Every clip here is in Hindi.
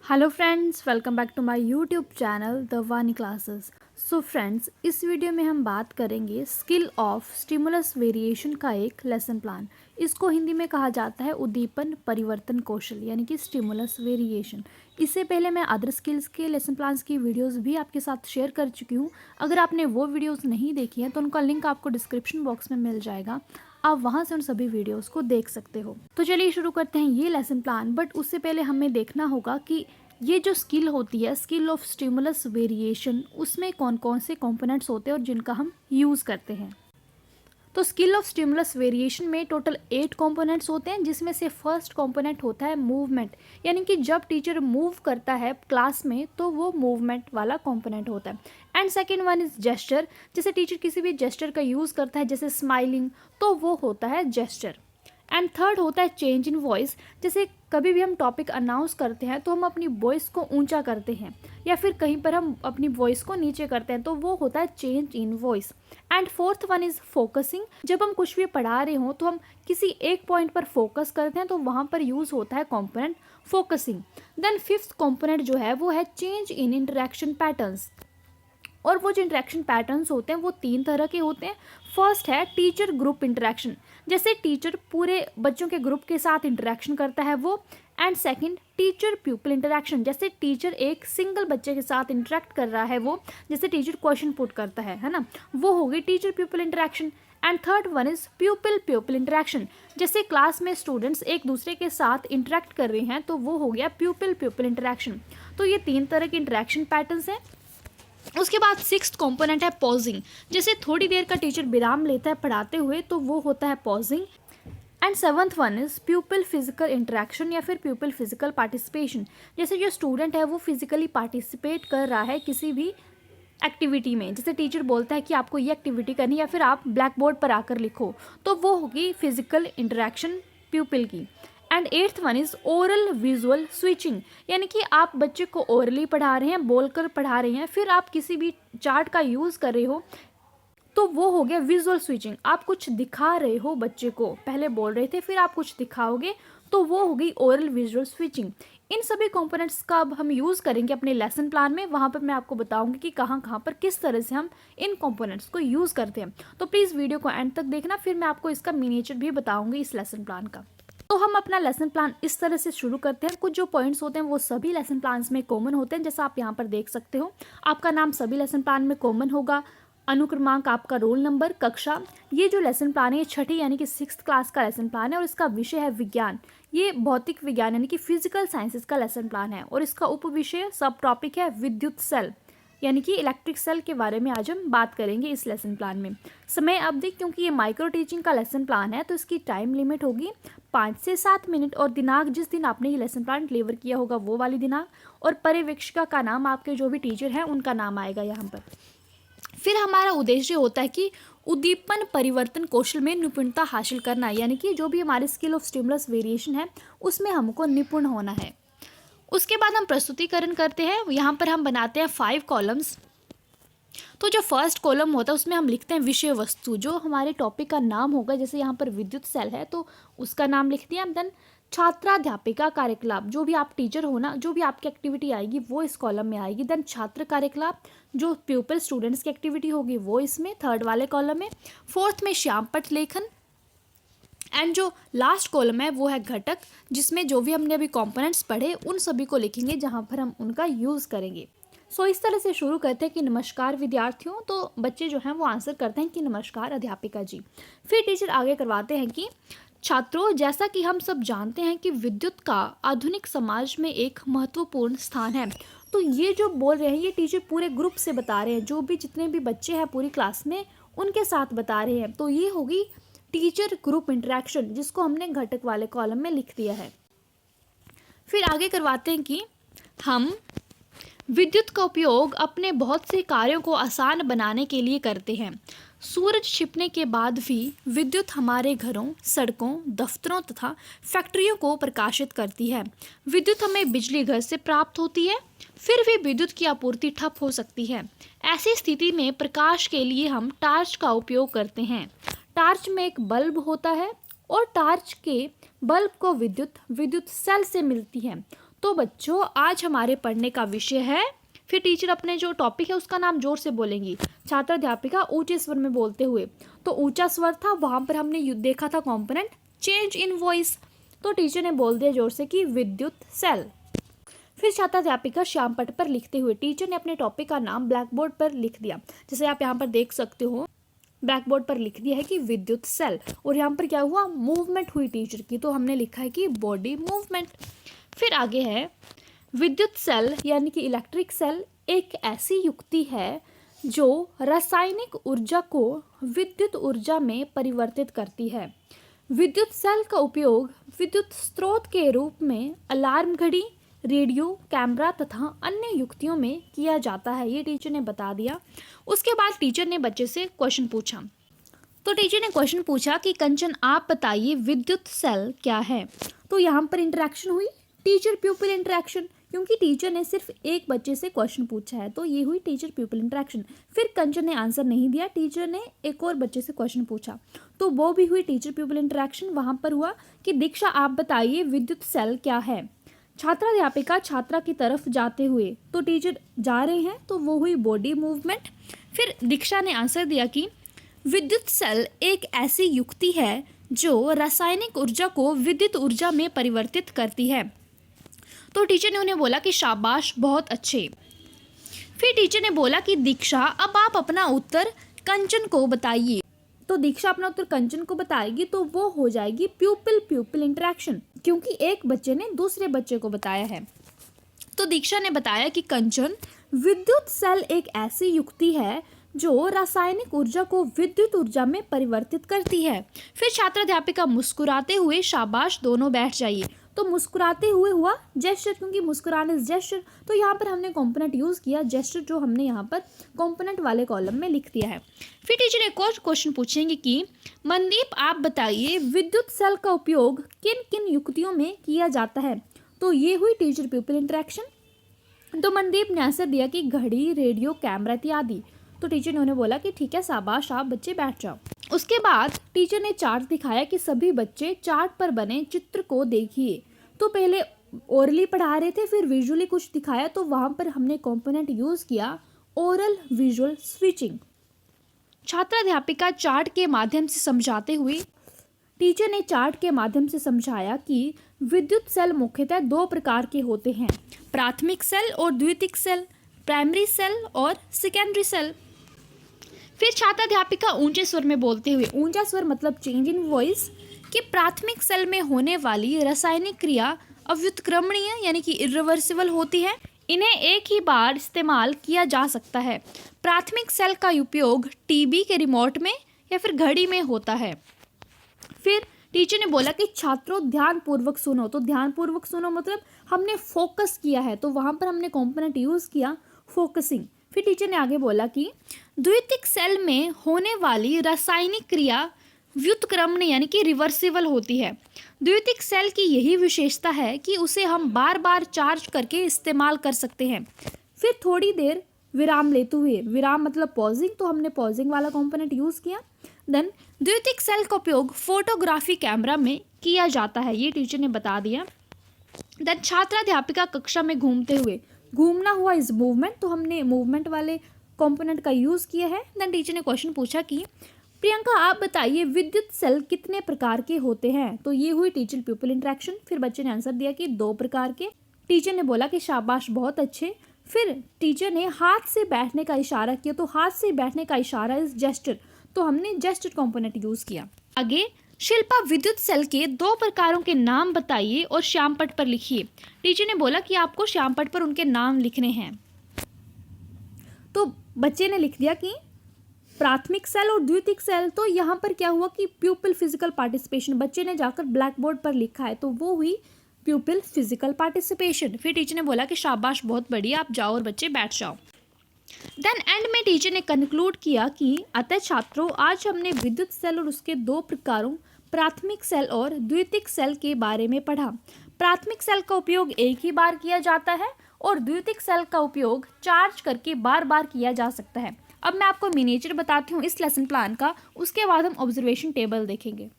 Hello friends, welcome back to my YouTube channel the Vani classes. So friends, इस वीडियो में हम बात करेंगे स्किल ऑफ स्टिमुलस वेरिएशन का एक लेसन प्लान। इसको हिंदी में कहा जाता है उद्दीपन परिवर्तन कौशल, यानी कि स्टिमुलस वेरिएशन। इससे पहले मैं अदर स्किल्स के लेसन प्लान्स की वीडियोस भी आपके साथ शेयर कर चुकी हूँ। अगर आपने वो वीडियोस नहीं देखी हैं तो उनका लिंक आपको डिस्क्रिप्शन बॉक्स में मिल जाएगा, आप वहाँ से उन सभी वीडियोस को देख सकते हो। तो चलिए शुरू करते हैं ये लेसन प्लान। बट उससे पहले हमें देखना होगा कि ये जो स्किल होती है, स्किल ऑफ स्टिमुलस वेरिएशन, उसमें कौन कौन से कंपोनेंट्स होते हैं और जिनका हम यूज़ करते हैं। तो स्किल ऑफ स्टिमुलस वेरिएशन में टोटल 8 कंपोनेंट्स होते हैं, जिसमें से फर्स्ट कंपोनेंट होता है मूवमेंट, यानी कि जब टीचर मूव करता है क्लास में तो वो मूवमेंट वाला कंपोनेंट होता है। And second one is gesture, जैसे टीचर किसी भी जेस्चर का यूज़ करता है जैसे स्माइलिंग, तो वो होता है जेस्चर। एंड थर्ड होता है चेंज इन वॉइस, जैसे कभी भी हम टॉपिक अनाउंस करते हैं तो हम अपनी वॉइस को ऊंचा करते हैं या फिर कहीं पर हम अपनी वॉइस को नीचे करते हैं, तो वो होता है change in voice. And fourth one is focusing, जब हम कुछ भी पढ़ा रहे हों तो हम किसी एक पॉइंट पर फोकस करते हैं तो वहाँ पर यूज़ होता है component focusing. Then fifth component जो है वो है चेंज इन इंटरेक्शन पैटर्न्स, और वो जो इंटरेक्शन पैटर्न्स होते हैं वो 3 तरह के होते हैं। फर्स्ट है टीचर ग्रुप इंटरेक्शन, जैसे टीचर पूरे बच्चों के ग्रुप के साथ इंटरेक्शन करता है वो। And second teacher pupil interaction, जैसे टीचर एक सिंगल बच्चे के साथ इंटरेक्ट कर रहा है वो, जैसे टीचर क्वेश्चन पुट करता है ना, वो होगी teacher pupil interaction. And third one is pupil pupil interaction, जैसे क्लास में स्टूडेंट्स एक दूसरे के साथ इंटरेक्ट कर रहे हैं तो वो हो गया प्यूपल प्यूपल इंटरेक्शन। तो ये 3 तरह के इंटरेक्शन पैटर्न्स हैं। उसके बाद सिक्स्थ कंपोनेंट है पॉजिंग, जैसे थोड़ी देर का टीचर विराम लेता है पढ़ाते हुए तो वो होता है pausing. And seventh one is pupil physical interaction या फिर प्यूपल फिजिकल पार्टिसिपेशन, जैसे जो स्टूडेंट है वो फिजिकली पार्टिसिपेट कर रहा है किसी भी एक्टिविटी में, जैसे टीचर बोलता है कि आपको ये एक्टिविटी करनी है या फिर आप ब्लैक बोर्ड पर आकर लिखो, तो वो होगी फिजिकल इंटरेक्शन प्यूपल की। And eighth one is oral visual switching, यानी कि आप बच्चे को ओरली पढ़ा रहे हैं, बोलकर पढ़ा रहे हैं, फिर आप किसी भी चार्ट का यूज़ कर रहे हो तो वो हो गया विजुअल स्विचिंग। आप कुछ दिखा रहे हो बच्चे को, पहले बोल रहे थे फिर आप कुछ दिखाओगे तो वो हो गई ओरल विजुअल स्विचिंग। इन सभी कंपोनेंट्स का अब हम यूज़ करेंगे अपने लेसन प्लान में, वहाँ पर मैं आपको बताऊंगी कि कहाँ कहाँ पर किस तरह से हम इन कंपोनेंट्स को यूज़ करते हैं। तो प्लीज़ वीडियो को एंड तक देखना, फिर मैं आपको इसका मिनिएचर भी बताऊंगी इस लेसन प्लान का। तो हम अपना लेसन प्लान इस तरह से शुरू करते हैं। कुछ जो पॉइंट्स होते हैं वो सभी लेसन प्लान्स में कॉमन होते हैं, जैसा आप यहाँ पर देख सकते हो। आपका नाम सभी लेसन प्लान में कॉमन होगा, अनुक्रमांक, आपका रोल नंबर, कक्षा। ये जो लेसन प्लान है ये छठी यानी कि 6th क्लास का लेसन प्लान है और इसका विषय है विज्ञान। ये भौतिक विज्ञान यानी कि फिजिकल साइंसेज का लेसन प्लान है और इसका उप विषय सब टॉपिक है विद्युत सेल, यानी कि इलेक्ट्रिक सेल के बारे में आज हम बात करेंगे इस लेसन प्लान में। समय अवधि, क्योंकि ये माइक्रो टीचिंग का लेसन प्लान है तो इसकी टाइम लिमिट होगी 5 से 7 मिनट, और दिनांक जिस दिन आपने ये लेसन प्लान डिलीवर किया होगा वो वाली दिनांक, और पर्यवेक्षिका का नाम, आपके जो भी टीचर हैं उनका नाम आएगा यहाँ पर। फिर हमारा उद्देश्य होता है कि उद्दीपन परिवर्तन कौशल में निपुणता हासिल करना, यानी कि जो भी हमारे स्किल ऑफ स्टिमुलस वेरिएशन है उसमें हमको निपुण होना है। उसके बाद हम प्रस्तुतिकरण करते हैं, यहाँ पर हम बनाते हैं 5 कॉलम्स। तो जो फर्स्ट कॉलम होता है उसमें हम लिखते हैं विषय वस्तु, जो हमारे टॉपिक का नाम होगा, जैसे यहाँ पर विद्युत सेल है तो उसका नाम लिख दिया। देन छात्राध्यापिका कार्यकलाप, जो भी आप टीचर हो ना, जो भी आपकी एक्टिविटी आएगी वो इस कॉलम में आएगी। देन छात्र कार्यकलाप, जो प्यूपल स्टूडेंट्स की एक्टिविटी होगी वो इसमें थर्ड वाले कॉलम में। फोर्थ में श्यामपट्ट लेखन, एंड जो लास्ट कॉलम है वो है घटक, जिसमें जो भी हमने अभी कंपोनेंट्स पढ़े उन सभी को लिखेंगे जहाँ पर हम उनका यूज़ करेंगे। सो इस तरह से शुरू करते हैं कि नमस्कार विद्यार्थियों, तो बच्चे जो हैं वो आंसर करते हैं कि नमस्कार अध्यापिका जी। फिर टीचर आगे करवाते हैं कि छात्रों, जैसा कि हम सब जानते हैं कि विद्युत का आधुनिक समाज में एक महत्वपूर्ण स्थान है। तो ये जो बोल रहे हैं ये टीचर पूरे ग्रुप से बता रहे हैं, जो भी जितने भी बच्चे हैं पूरी क्लास में उनके साथ बता रहे हैं। तो ये होगी टीचर ग्रुप इंटरेक्शन, जिसको हमने घटक वाले कॉलम में लिख दिया है। फिर आगे करवाते हैं कि हम विद्युत का उपयोग अपने बहुत से कार्यों को आसान बनाने के लिए करते हैं। सूरज छिपने के बाद भी विद्युत हमारे घरों, सड़कों, दफ्तरों तथा फैक्ट्रियों को प्रकाशित करती है। विद्युत हमें बिजली घर से प्राप्त होती है, फिर भी विद्युत की आपूर्ति ठप हो सकती है। ऐसी स्थिति में प्रकाश के लिए हम टार्च का उपयोग करते हैं। टार्च में एक बल्ब होता है और टार्च के बल्ब को विद्युत सेल से मिलती है। तो बच्चों आज हमारे पढ़ने का विषय है, फिर टीचर अपने जो टॉपिक है उसका नाम जोर से बोलेंगी। छात्र अध्यापिका ऊंचे स्वर में बोलते हुए, तो ऊंचा स्वर था वहां पर हमने देखा था कंपोनेंट चेंज इन वॉइस। तो टीचर ने बोल दिया जोर से कि विद्युत सेल। फिर छात्र अध्यापिका श्याम पट पर लिखते हुए टीचर ने अपने टॉपिक का नाम ब्लैक बोर्ड पर लिख दिया। जैसे आप यहाँ पर देख सकते हो ब्लैक बोर्ड पर लिख दिया है कि विद्युत सेल, और यहाँ पर क्या हुआ, मूवमेंट हुई टीचर की, तो हमने लिखा है कि बॉडी मूवमेंट। फिर आगे है विद्युत सेल यानी कि इलेक्ट्रिक सेल एक ऐसी युक्ति है जो रासायनिक ऊर्जा को विद्युत ऊर्जा में परिवर्तित करती है। विद्युत सेल का उपयोग विद्युत स्रोत के रूप में अलार्म घड़ी, रेडियो, कैमरा तथा अन्य युक्तियों में किया जाता है। ये टीचर ने बता दिया। उसके बाद टीचर ने बच्चे से क्वेश्चन पूछा। तो टीचर ने क्वेश्चन पूछा कि कंचन आप बताइए विद्युत सेल क्या है। तो यहाँ पर इंटरेक्शन हुई, टीचर प्यूपिल इंटरेक्शन, क्योंकि टीचर ने सिर्फ एक बच्चे से क्वेश्चन पूछा है, तो ये हुई टीचर प्यूपिल इंटरेक्शन। फिर कंचन ने आंसर नहीं दिया, टीचर ने एक और बच्चे से क्वेश्चन पूछा, तो वो भी हुई टीचर प्यूपिल इंटरेक्शन। वहां पर हुआ कि दीक्षा आप बताइए विद्युत सेल क्या है। छात्राध्यापिका छात्रा की तरफ जाते हुए, तो टीचर जा रहे हैं, तो वो हुई बॉडी मूवमेंट। फिर दीक्षा ने आंसर दिया कि विद्युत सेल एक ऐसी युक्ति है जो रासायनिक ऊर्जा को विद्युत ऊर्जा में परिवर्तित करती है। तो टीचर ने उन्हें बोला कि शाबाश, बहुत अच्छे। फिर टीचर ने बोला कि दीक्षा अब आप अपना उत्तर कंचन को बताइए। तो दीक्षा अपना उत्तर कंचन को बताएगी, तो वो हो जाएगी प्यूपिल प्यूपिल इंटरेक्शन, क्योंकि एक बच्चे ने दूसरे बच्चे को बताया है। तो दीक्षा ने बताया कि कंचन विद्युत सेल एक ऐसी युक्ति है जो रासायनिक ऊर्जा को विद्युत ऊर्जा में परिवर्तित करती है। फिर छात्राध्यापिका मुस्कुराते हुए, शाबाश दोनों बैठ जाइए। तो मुस्कुराते हुए हुआ जेस्चर, क्योंकि मुस्कुराने जेस्चर, तो यहाँ पर हमने कंपोनेंट यूज़ किया जेस्चर, जो हमने यहाँ पर कंपोनेंट वाले कॉलम में लिख दिया है। फिर टीचर एक और क्वेश्चन पूछेंगे कि मनदीप आप बताइए विद्युत सेल का उपयोग किन किन युक्तियों में किया जाता है। तो ये हुई टीचर प्यूपिल इंटरेक्शन। तो मनदीप ने आंसर दिया कि घड़ी, रेडियो, कैमरा इत्यादि। तो टीचर ने उन्हें बोला कि ठीक है, शाबाश, आप बच्चे बैठ जाओ। उसके बाद टीचर ने चार्ट दिखाया कि सभी बच्चे चार्ट पर बने चित्र को देखिए। तो पहले ओरली पढ़ा रहे थे, फिर विजुअली कुछ दिखाया, तो वहां पर हमने कंपोनेंट यूज किया ओरल विजुअल स्विचिंग। छात्राध्यापिका चार्ट के माध्यम से समझाते हुए, टीचर ने चार्ट के माध्यम से समझाया कि विद्युत सेल मुख्यतः दो प्रकार के होते हैं, प्राथमिक सेल और द्वितीयक सेल, प्राइमरी सेल और सेकेंडरी सेल। फिर छात्राध्यापिका ऊंचे स्वर में बोलते हुए, ऊंचा स्वर मतलब चेंज इन वॉइस, कि प्राथमिक सेल में होने वाली रासायनिक क्रिया अव्युत्क्रमणीय यानी कि इरिवर्सिबल होती है। इन्हें एक ही बार इस्तेमाल किया जा सकता है। प्राथमिक सेल का उपयोग टीवी के रिमोट में या फिर घड़ी में होता है। फिर टीचर ने बोला कि छात्रों ध्यानपूर्वक सुनो। तो ध्यानपूर्वक सुनो मतलब हमने फोकस किया है, तो वहां पर हमने कंपोनेंट यूज किया फोकसिंग। फिर टीचर ने आगे बोला कि द्वितीयक सेल में होने वाली रासायनिक क्रिया व्युत्क्रमण यानी कि रिवर्सिबल होती है। द्वितीयक सेल की यही विशेषता है कि उसे हम बार बार चार्ज करके इस्तेमाल कर सकते हैं। फिर थोड़ी देर विराम लेते हुए, विराम मतलब पॉजिंग, तो हमने पॉजिंग वाला कंपोनेंट यूज किया। देन द्वितीयक सेल का उपयोग फोटोग्राफी कैमरा में किया जाता है, ये टीचर ने बता दिया। देन छात्राध्यापिका कक्षा में घूमते हुए, घूमना हुआ इज मूवमेंट, तो हमने मूवमेंट वाले कंपोनेंट का यूज किया है। देन टीचर ने क्वेश्चन पूछा कि प्रियंका आप बताइए विद्युत सेल कितने प्रकार के होते हैं। तो ये हुई टीचर प्यूपिल इंटरेक्शन। फिर बच्चे ने आंसर दिया कि 2 प्रकार के। टीचर ने बोला कि शाबाश, बहुत अच्छे। फिर टीचर ने हाथ से बैठने का इशारा किया, तो हाथ से बैठने का इशारा इज जेस्चर, तो हमने जेस्चर कंपोनेंट यूज किया। आगे शिल्पा विद्युत सेल के 2 प्रकारों के नाम बताइए और श्यामपट पर लिखिए। टीचर ने बोला कि आपको श्यामपट पर उनके नाम लिखने हैं। तो बच्चे ने लिख दिया कि प्राथमिक सेल और द्वितीयक सेल। तो यहाँ पर क्या हुआ कि प्यूपिल फिजिकल पार्टिसिपेशन, बच्चे ने जाकर ब्लैक बोर्ड पर लिखा है, तो वो हुई प्यूपिल फिजिकल पार्टिसिपेशन। फिर टीचर ने बोला कि शाबाश, बहुत बढ़िया, आप जाओ और बच्चे बैठ जाओ। देन एंड में टीचर ने कंक्लूड किया कि अतः छात्रों, आज हमने विद्युत सेल और उसके 2 प्रकारों प्राथमिक सेल और द्वितीयक सेल के बारे में पढ़ा। प्राथमिक सेल का उपयोग एक ही बार किया जाता है और द्वितीयक सेल का उपयोग चार्ज करके बार बार किया जा सकता है। अब मैं आपको मिनिएचर बताती हूँ इस लेसन प्लान का, उसके बाद हम ऑब्जर्वेशन टेबल देखेंगे।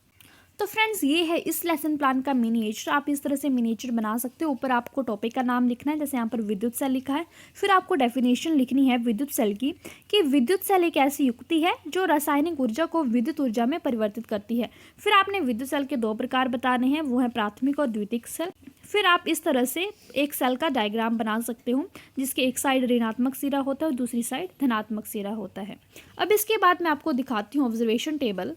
तो फ्रेंड्स ये है इस लेसन प्लान का मिनिएचर। आप इस तरह से मिनिएचर बना सकते हो। ऊपर आपको टॉपिक का नाम लिखना है, जैसे यहाँ पर विद्युत सेल लिखा है। फिर आपको डेफिनेशन लिखनी है विद्युत सेल की, कि विद्युत सेल एक ऐसी युक्ति है जो रासायनिक ऊर्जा को विद्युत ऊर्जा में परिवर्तित करती है। फिर आपने विद्युत सेल के 2 प्रकार बताने हैं, वो है प्राथमिक और द्वितीयक सेल। फिर आप इस तरह से एक सेल का डायग्राम बना सकते हो, जिसके एक साइड ऋणात्मक सिरा होता है और दूसरी साइड धनात्मक सिरा होता है। अब इसके बाद मैं आपको दिखाती हूँ ऑब्जर्वेशन टेबल।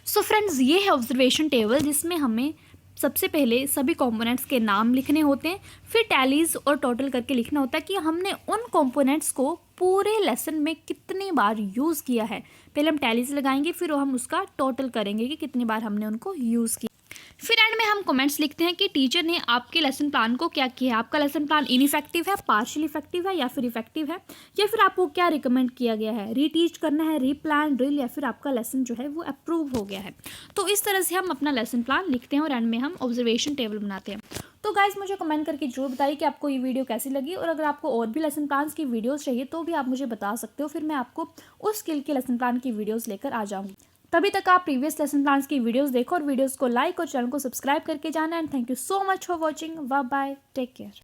सो फ्रेंड्स ये है ऑब्जर्वेशन टेबल, जिसमें हमें सबसे पहले सभी कंपोनेंट्स के नाम लिखने होते हैं, फिर टैलीज और टोटल करके लिखना होता है कि हमने उन कंपोनेंट्स को पूरे लेसन में कितनी बार यूज़ किया है। पहले हम टैलीज लगाएंगे, फिर हम उसका टोटल करेंगे कि कितनी बार हमने उनको यूज़ किया। फिर एंड में हम कमेंट्स लिखते हैं कि टीचर ने आपके लेसन प्लान को क्या किया है। आपका लेसन प्लान इनइफेक्टिव है, पार्शियल इफेक्टिव है या फिर इफेक्टिव है, या फिर आपको क्या रिकमेंड किया गया है, रीटीच करना है, रीप्लान, ड्रिल, या फिर आपका लेसन जो है वो अप्रूव हो गया है। तो इस तरह से हम अपना लेसन प्लान लिखते हैं और एंड में हम ऑब्जर्वेशन टेबल बनाते हैं। तो गाइज मुझे कमेंट करके जरूर बताइए कि आपको ये वीडियो कैसी लगी, और अगर आपको और भी लेसन प्लान्स की वीडियोस चाहिए तो भी आप मुझे बता सकते हो, फिर मैं आपको उस स्किल के लेसन प्लान की वीडियोस लेकर आ जाऊंगी। तभी तक आप प्रीवियस लेसन प्लान्स की वीडियोस देखो और वीडियोस को लाइक और चैनल को सब्सक्राइब करके जाना। And thank you so much for watching. Bye bye, take care.